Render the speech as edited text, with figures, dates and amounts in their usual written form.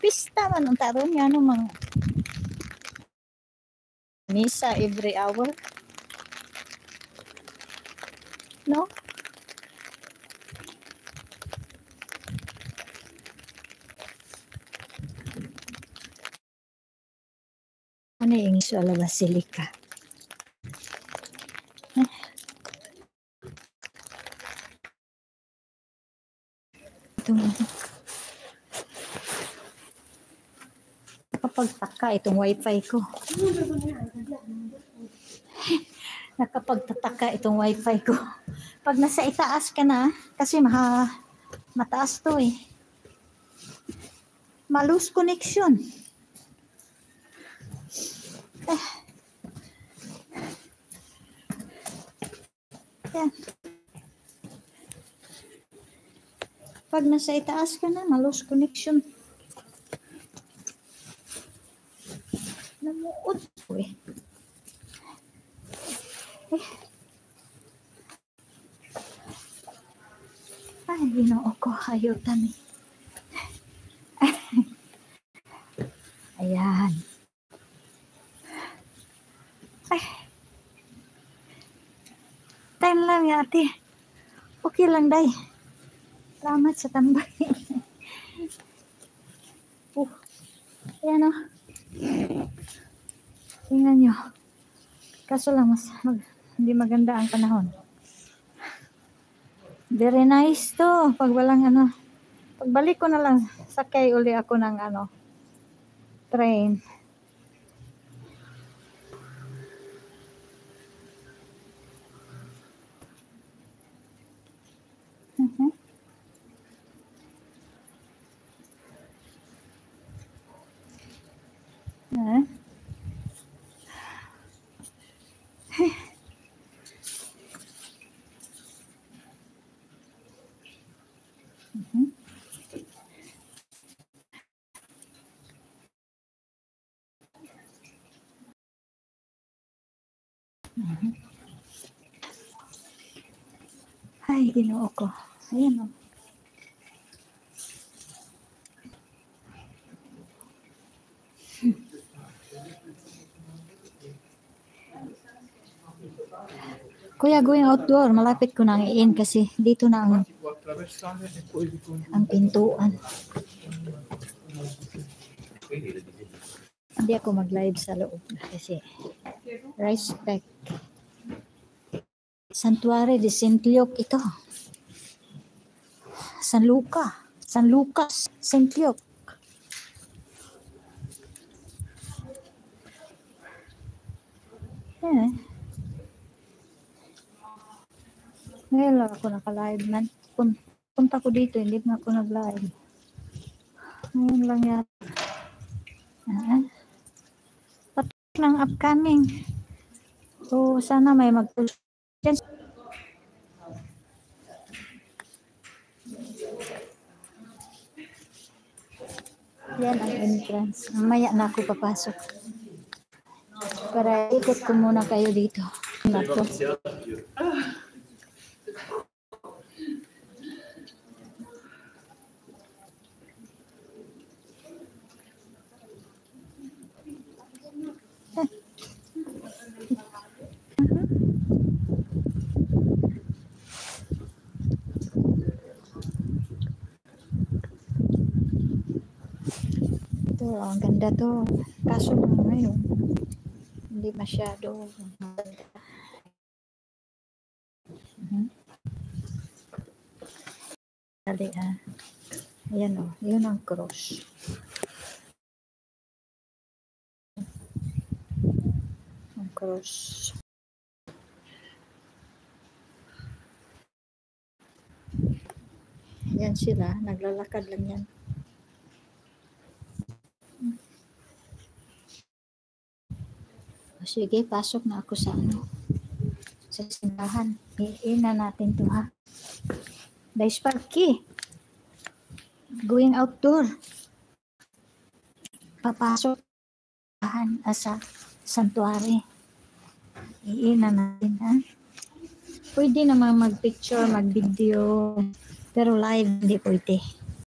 Pista man ang taron nga no mga misa every hour. No? Ano yung Sola Basilica? Nakapagtaka itong wifi ko. Nakapagtataka itong wifi ko. Pag nasa itaas ka na, kasi mataas to eh. Malus connection. Yan. Pag nasa itaas ka na, malus connection. Namuot ko eh. Ay, ginoo ko. Hayutan eh. Ayan. Ay. Time lang ate. Okay lang, day. Salamat sa tambay. Ayan o. Tingnan nyo. Kaso lang, hindi maganda ang panahon. Very nice to. Pag walang pagbalik ko na lang, sakay uli ako ng train. Ay, ginoo ko. Ayan o. Kuya, going outdoor. Malapit ko nang i-in kasi dito na ang pintuan. Hindi ako mag-live sa loob kasi respect. Santuario de St. Luke ito. San Lucas, St. Luke. Ngayon lang ako naka-live man. Punta ko dito, hindi na ako nag-live. Ngayon lang yan. Patok ng upcoming. So, sana may mag-post. Yan ang entrance. Mamaya na ako papasok. Para ikot ko muna kayo dito. Nato. Ito, ang ganda to. Kaso ngayon, hindi masyado maganda. Dali ayan o, yun ang cross. Ang cross. Yan sila, naglalakad lang yan. Sige, pasok na ako sa sa simbahan. Iina natin to ha. Dice Parky. Going outdoor. Papasok sa santuary. Iina natin ha. Pwede naman mag-picture, mag-video. Pero live hindi pwede.